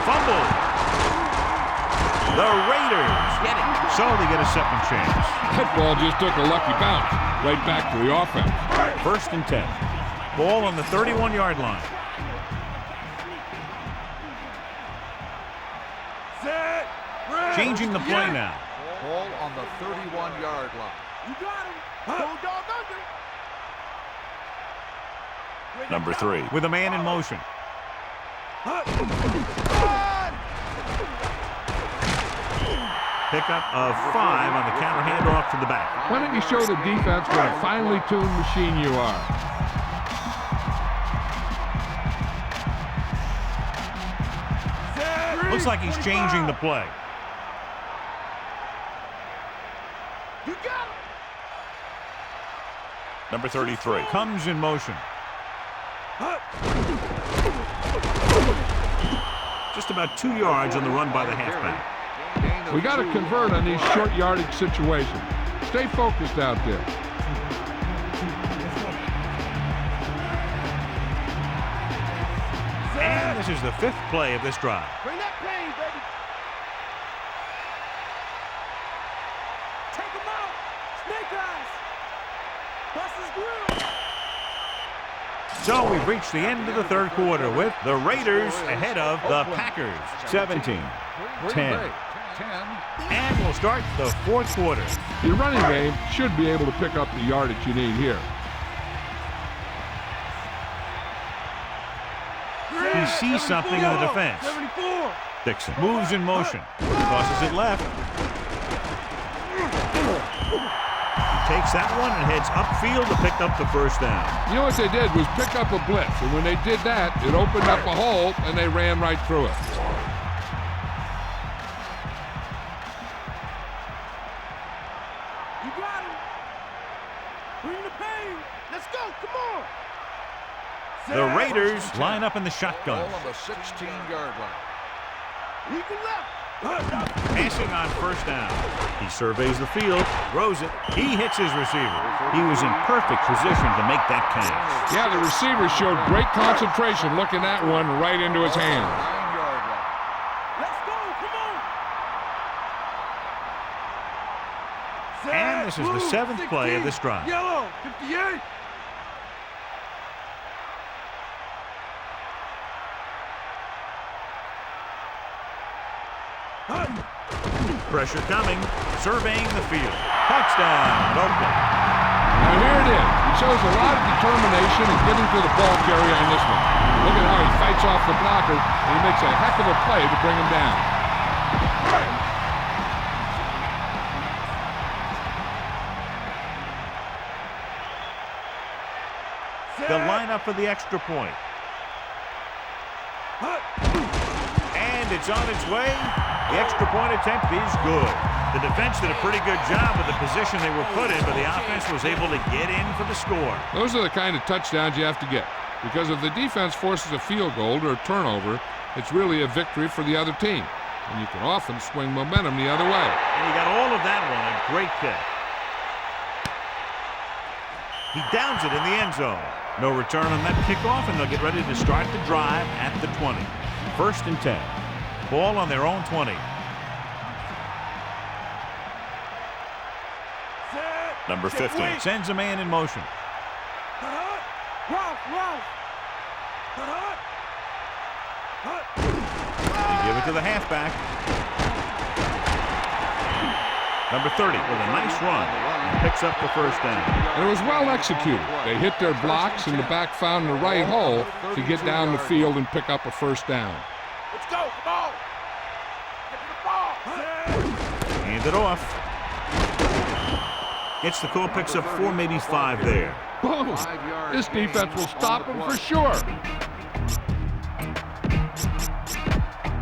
[SPEAKER 1] Fumble. The Raiders get it. So they get a second chance.
[SPEAKER 2] That ball just took a lucky bounce right back to the offense.
[SPEAKER 1] 1st and 10. Ball on the 31-yard line.
[SPEAKER 4] Set.
[SPEAKER 1] Changing the play now.
[SPEAKER 3] Ball on the 31-yard line.
[SPEAKER 4] You got him. Go dog under.
[SPEAKER 1] Number 3 with a man in motion. Pickup of 5 on the counter handoff to the back.
[SPEAKER 2] Why don't you show the defense what a finely tuned machine you are?
[SPEAKER 1] Looks like he's changing the play.
[SPEAKER 4] You got him.
[SPEAKER 1] Number 33 comes in motion. Just about 2 yards on the run by the halfback.
[SPEAKER 2] We got to convert on these short yardage situations. Stay focused out there.
[SPEAKER 1] And this is the 5th play of this drive.
[SPEAKER 4] Bring that pain, baby. Take him out. Snake eyes. Bust his grill.
[SPEAKER 1] So we've reached the end of the 3rd quarter with the Raiders ahead of the Packers. 17-10. And we'll start the 4th quarter.
[SPEAKER 2] Your running game should be able to pick up the yardage you need here.
[SPEAKER 1] He sees something in the defense.
[SPEAKER 4] 74.
[SPEAKER 1] Dixon moves in motion. Tosses it left. Takes that one and heads upfield to pick up the 1st down.
[SPEAKER 2] You know what they did was pick up a blitz, and when they did that, it opened up a hole, and they ran right through it.
[SPEAKER 4] You got him. Bring the pain. Let's go. Come on.
[SPEAKER 1] The Raiders line up in the shotgun.
[SPEAKER 3] Ball on the 16-yard line.
[SPEAKER 4] Eagle left.
[SPEAKER 1] Passing on 1st down. He surveys the field, throws it. He hits his receiver. He was in perfect position to make that catch.
[SPEAKER 2] Yeah, the receiver showed great concentration looking that one right into his hands.
[SPEAKER 3] 9-yard line.
[SPEAKER 4] Let's go. Come on.
[SPEAKER 1] And this is the 7th play of this drive.
[SPEAKER 4] Yellow. 58.
[SPEAKER 1] Pressure coming, surveying the field. Touchdown, Oakland.
[SPEAKER 2] Now here it is. He shows a lot of determination in getting to the ball carrier on this one. Look at how he fights off the blocker, and he makes a heck of a play to bring him down.
[SPEAKER 1] The lineup for the extra point. And it's on its way. The extra point attempt is good. The defense did a pretty good job with the position they were put in, but the offense was able to get in for the score.
[SPEAKER 2] Those are the kind of touchdowns you have to get. Because if the defense forces a field goal or a turnover, it's really a victory for the other team. And you can often swing momentum the other way.
[SPEAKER 1] And he got all of that one. A great kick. He downs it in the end zone. No return on that kickoff, and they'll get ready to start the drive at the 20. 1st and 10. Ball on their own 20. Number 15 sends a man in motion. They give it to the halfback. Number 30 with a nice run and picks up the 1st down.
[SPEAKER 2] And it was well executed. They hit their blocks, and the back found the right hole to get down the field and pick up a 1st down.
[SPEAKER 4] Let's go. Come on. Get to the ball.
[SPEAKER 1] Hand it off. Gets the call, picks up 4, maybe 5 there.
[SPEAKER 2] Boom! This defense will stop him for sure.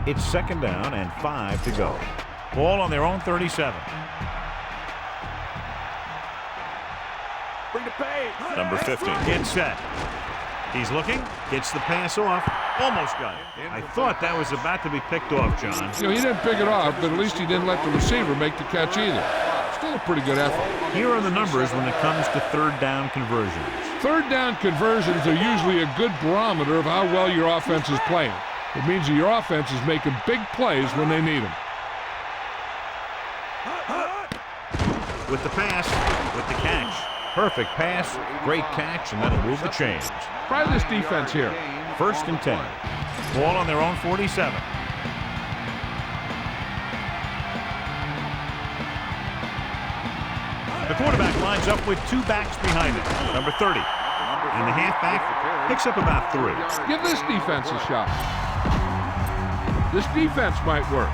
[SPEAKER 1] It's 2nd down and 5 to go. Ball on their own 37.
[SPEAKER 4] Bring the pain.
[SPEAKER 1] Number 15 gets set. He's looking, gets the pass off, almost got it. I thought that was about to be picked off, John.
[SPEAKER 2] You know, he didn't pick it off, but at least he didn't let the receiver make the catch either. Still a pretty good effort.
[SPEAKER 1] Here are the numbers when it comes to 3rd down conversions.
[SPEAKER 2] 3rd down conversions are usually a good barometer of how well your offense is playing. It means that your offense is making big plays when they need them.
[SPEAKER 1] with the pass, with the catch. Perfect pass, great catch, and that'll move the chains.
[SPEAKER 2] Try this defense here.
[SPEAKER 1] 1st and 10. Ball on their own 47. The quarterback lines up with 2 backs behind him. Number 30. And the halfback picks up about 3.
[SPEAKER 2] Give this defense a shot. This defense might work.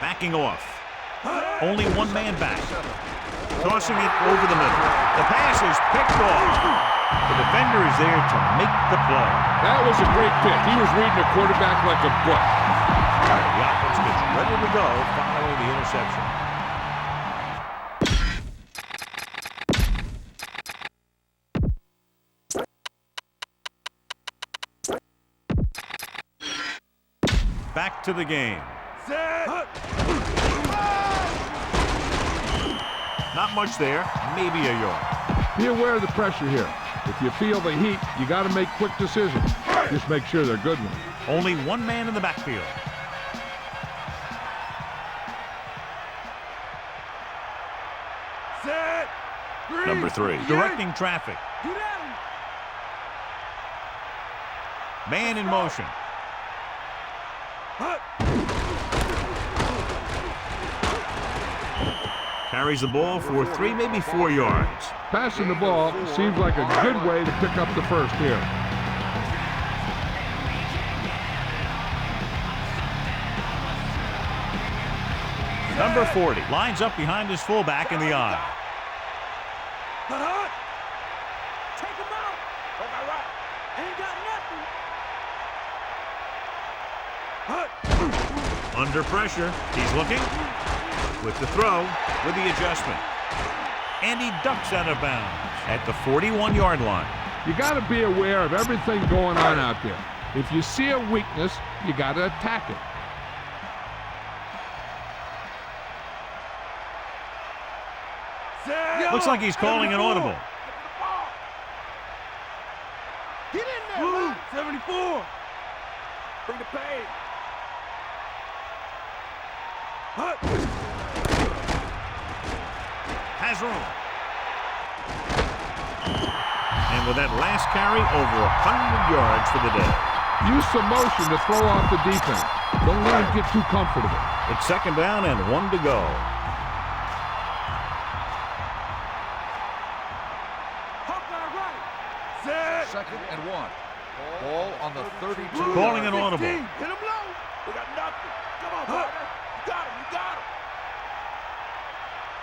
[SPEAKER 1] Backing off. Only 1 man back. Tossing it over the middle. The pass is picked off. The defender is there to make the play.
[SPEAKER 2] That was a great pick. He was reading a quarterback like a book.
[SPEAKER 1] The offense gets ready to go following the interception. Back to the game. Not much there, maybe a yard.
[SPEAKER 2] Be aware of the pressure here. If you feel the heat, you got to make quick decisions. Just make sure they're good ones.
[SPEAKER 1] Only 1 man in the backfield. Number 3, directing traffic. Man in motion. Carries the ball for 3, maybe 4 yards.
[SPEAKER 2] Passing the ball seems like a good way to pick up the first here.
[SPEAKER 1] Number 40 lines up behind his fullback in the eye.
[SPEAKER 4] Take him out. All right. Ain't got nothing.
[SPEAKER 1] Under pressure, he's looking. With the throw, with the adjustment. And he ducks out of bounds at the 41-yard line.
[SPEAKER 2] You got to be aware of everything going on out there. If you see a weakness, you got to attack it.
[SPEAKER 1] Looks like he's calling an audible.
[SPEAKER 4] Get in there, 74. Bring the pain.
[SPEAKER 1] Has room. And with that last carry, over 100 yards for the day.
[SPEAKER 2] Use some motion to throw off the defense. Don't let him get too comfortable.
[SPEAKER 1] It's 2nd down and 1 to go.
[SPEAKER 3] Set. 2nd and 1. Ball on the 32.
[SPEAKER 1] Calling an audible.
[SPEAKER 4] Hit him low. We got nothing. Come on, partner. You got him. You got him.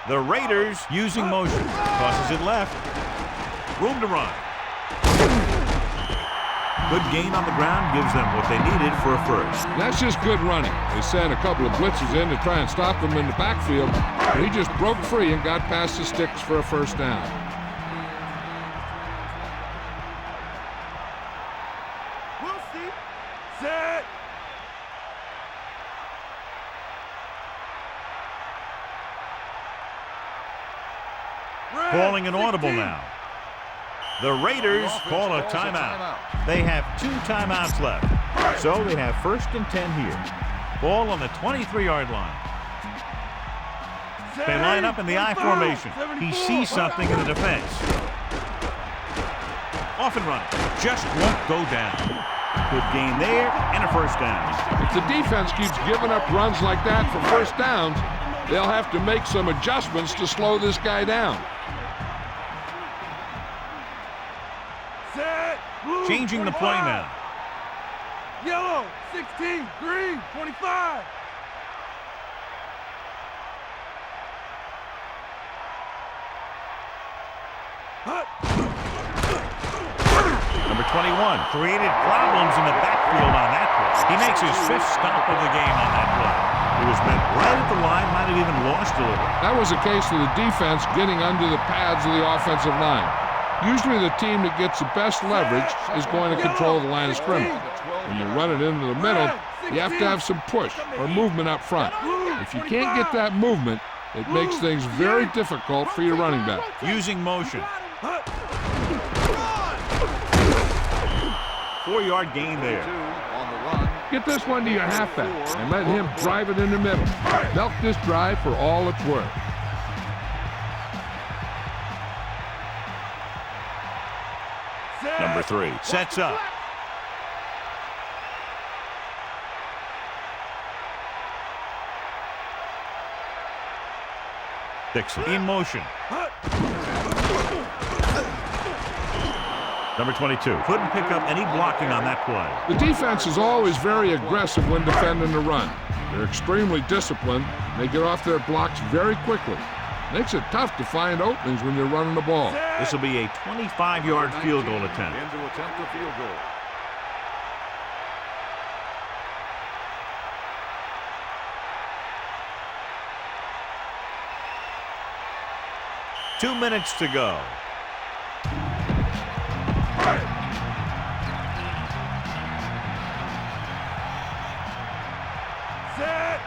[SPEAKER 1] The Raiders using motion. Tosses it left. Room to run. Good gain on the ground gives them what they needed for a first.
[SPEAKER 2] That's just good running. They sent a couple of blitzes in to try and stop him in the backfield, but he just broke free and got past the sticks for a first down.
[SPEAKER 4] We'll see. Set.
[SPEAKER 1] Calling an audible now. The Raiders call a timeout. They have 2 timeouts left. So they have 1st and 10 here. Ball on the 23-yard line. They line up in the I formation. He sees something in the defense. Off and running. Just won't go down. Good gain there and a first down.
[SPEAKER 2] If the defense keeps giving up runs like that for first downs, they'll have to make some adjustments to slow this guy down.
[SPEAKER 1] Changing the play now.
[SPEAKER 4] Yellow, 16, green, 25.
[SPEAKER 1] Number 21 created problems in the backfield on that play. He makes his 5th stop of the game on that play. It was met right at the line, might have even lost a little.
[SPEAKER 2] That was a case of the defense getting under the pads of the offensive line. Usually the team that gets the best leverage is going to control the line of scrimmage. When you run it into the middle, you have to have some push or movement up front. If you can't get that movement, it makes things very difficult for your running back.
[SPEAKER 1] Using motion. 4-yard gain there.
[SPEAKER 3] On the run.
[SPEAKER 2] Get this one to your halfback and let him drive it in the middle. Milk this drive for all it's worth.
[SPEAKER 1] Number 3 sets up. Dixon in motion. Number 22 couldn't pick up any blocking on that play.
[SPEAKER 2] The defense is always very aggressive when defending the run. They're extremely disciplined. They get off their blocks very quickly. Makes it tough to find openings when you're running the ball.
[SPEAKER 1] This will be a 25-yard field goal attempt.
[SPEAKER 3] In to attempt the field goal.
[SPEAKER 1] Two minutes to go.
[SPEAKER 4] Set.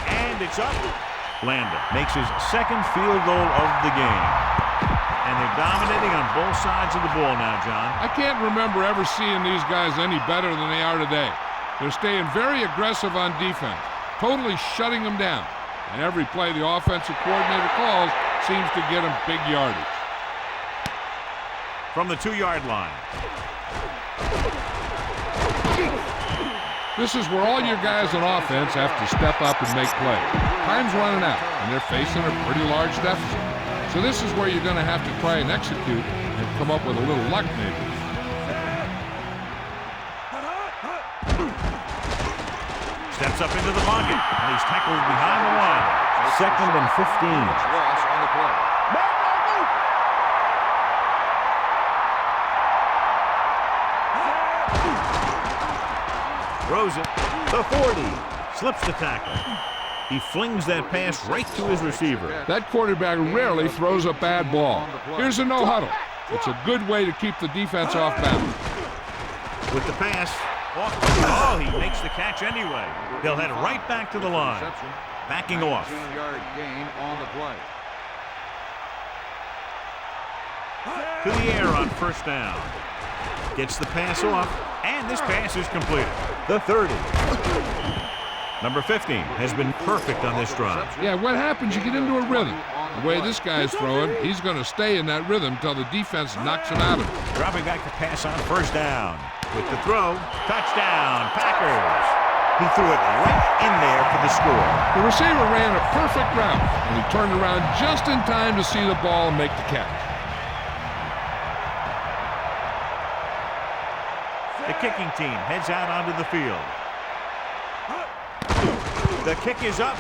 [SPEAKER 1] And it's up. Landon makes his second field goal of the game. And they're dominating on both sides of the ball now, John.
[SPEAKER 2] I can't remember ever seeing these guys any better than they are today. They're staying very aggressive on defense, totally shutting them down. And every play the offensive coordinator calls seems to get them big yardage.
[SPEAKER 1] From the 2-yard line.
[SPEAKER 2] This is where all your guys on offense have to step up and make plays. Time's running out, and they're facing a pretty large deficit. So this is where you're going to have to try and execute and come up with a little luck maybe.
[SPEAKER 1] Steps up into the pocket, and he's tackled behind the line. 2nd and 15.
[SPEAKER 3] Loss on the play.
[SPEAKER 1] Throws it. The 40. Slips the tackle. He flings that pass right to his receiver.
[SPEAKER 2] That quarterback rarely throws a bad ball. Here's a no huddle. It's a good way to keep the defense off balance.
[SPEAKER 1] With the pass. Oh, he makes the catch anyway. They'll head right back to the line. Backing off.
[SPEAKER 3] 19-yard gain on the play.
[SPEAKER 1] To the air on first down. Gets the pass off, and this pass is completed. The 30. Number 15 has been perfect on this drive.
[SPEAKER 2] Yeah, what happens? You get into a rhythm. The way this guy's throwing, he's going to stay in that rhythm until the defense knocks him out of it.
[SPEAKER 1] Dropping back to pass on first down. With the throw, touchdown, Packers. He threw it right in there for the score.
[SPEAKER 2] The receiver ran a perfect route, and he turned around just in time to see the ball and make the catch.
[SPEAKER 1] The kicking team heads out onto the field. The kick is up.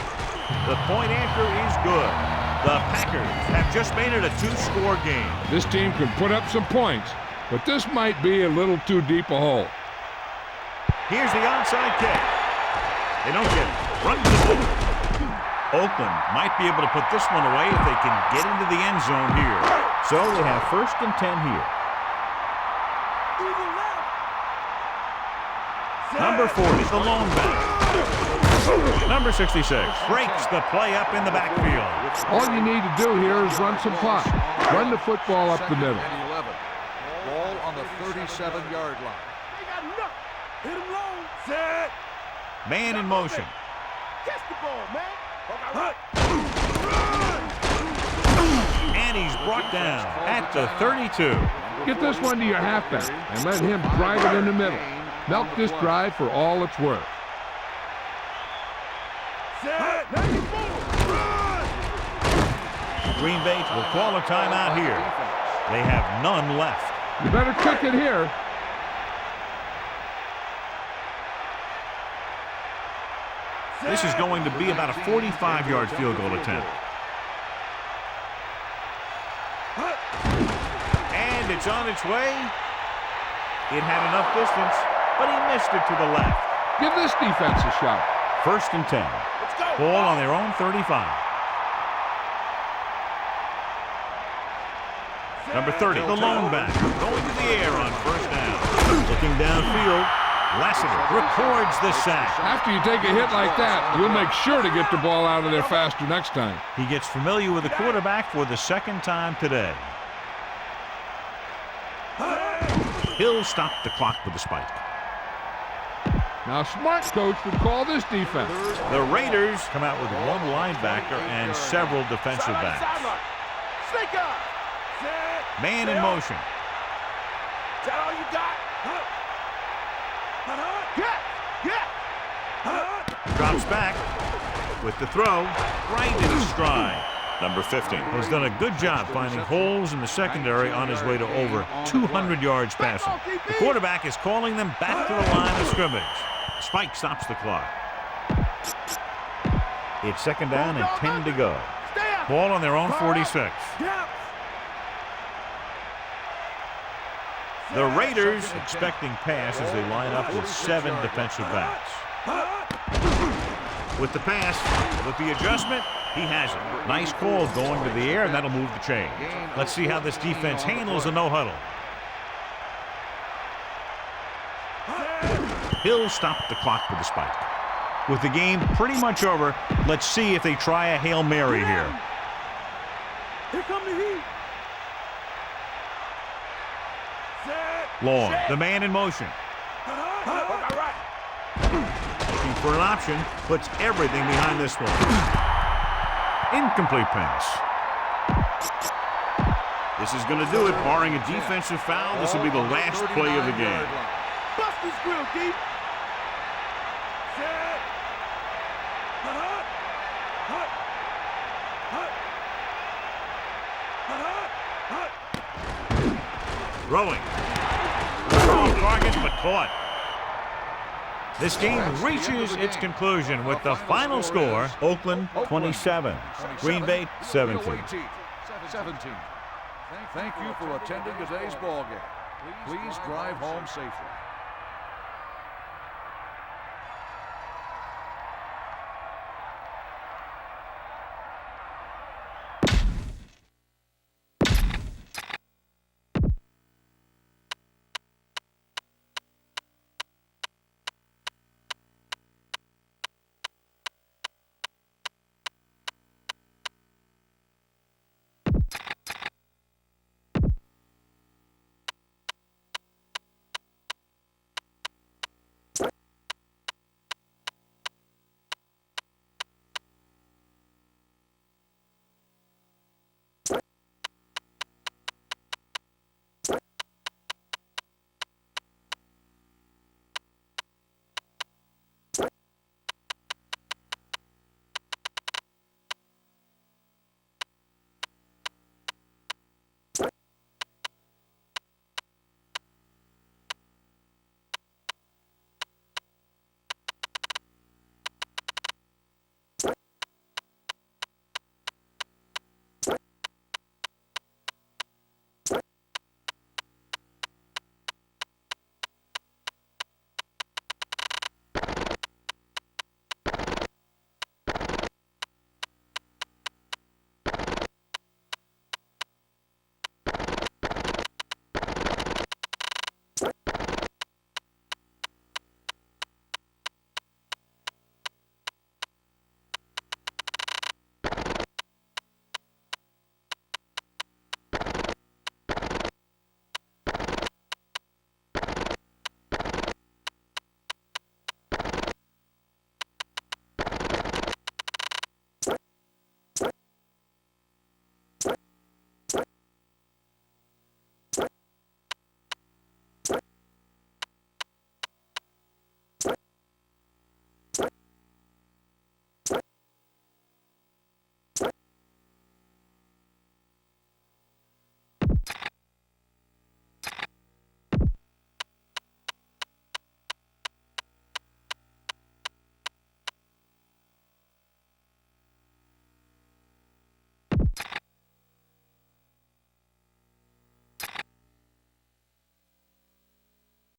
[SPEAKER 1] The point anchor is good. The Packers have just made it a 2-score game.
[SPEAKER 2] This team can put up some points, but this might be a little too deep a hole.
[SPEAKER 1] Here's the onside kick. They don't get it. Runs it. Oakland might be able to put this one away if they can get into the end zone here. So they have 1st and 10 here. Number 40, the lone back. Number 66 breaks the play up in the backfield.
[SPEAKER 2] All you need to do here is run some clock. Run the football up the middle.
[SPEAKER 3] 2nd and 11. Ball on the 37-yard line.
[SPEAKER 4] They got enough. Hit him low. Set.
[SPEAKER 1] Man in motion.
[SPEAKER 4] Catch the ball, man. Run.
[SPEAKER 1] And he's brought down at the 32.
[SPEAKER 2] Get this one to your halfback and let him drive it in the middle. Milk this drive for all it's worth.
[SPEAKER 4] Set. 94. Run.
[SPEAKER 1] Green Bay will call a timeout here. They have none left.
[SPEAKER 2] You better kick it here.
[SPEAKER 1] This is going to be about a 45-yard field goal attempt. And it's on its way. It had enough distance, but he missed it to the left.
[SPEAKER 2] Give this defense a shot.
[SPEAKER 1] 1st and 10.
[SPEAKER 4] Let's go.
[SPEAKER 1] Ball on their own 35. Number 30, the lone back, going to the air on first down. Looking downfield, Lassiter records the sack.
[SPEAKER 2] After you take a hit like that, you'll make sure to get the ball out of there faster next time.
[SPEAKER 1] He gets familiar with the quarterback for the second time today. He'll stop the clock with the spike.
[SPEAKER 2] Now, smart coach would call this defense.
[SPEAKER 1] The Raiders come out with one linebacker and several defensive backs. Man in motion.
[SPEAKER 4] Is that all you got?
[SPEAKER 1] Drops back with the throw right in his stride. Number 50 has done a good job finding holes in the secondary on his way to over 200 yards passing. The quarterback is calling them back to the line of scrimmage. Spike stops the clock. It's second down and 10 to go. Ball on their own 46. The Raiders expecting pass as they line up with 7 defensive backs. With the pass, with the adjustment, he has it. Nice call going to the air, and that'll move the chain. Let's see how this defense handles a no-huddle. He'll stop the clock with the spike. With the game pretty much over, let's see if they try a Hail Mary here.
[SPEAKER 4] Here come the heat.
[SPEAKER 1] Long, the man in motion. Looking for an option, puts everything behind this one. Incomplete pass. This is going to do it, barring a defensive foul. This will be the last play of the game.
[SPEAKER 4] Bust this grill, deep.
[SPEAKER 1] Throwing. Wrong target, but caught. This game reaches its conclusion with the final score, Oakland 27, Green Bay 17.
[SPEAKER 3] Thank you for attending today's ball game. Please drive home safely.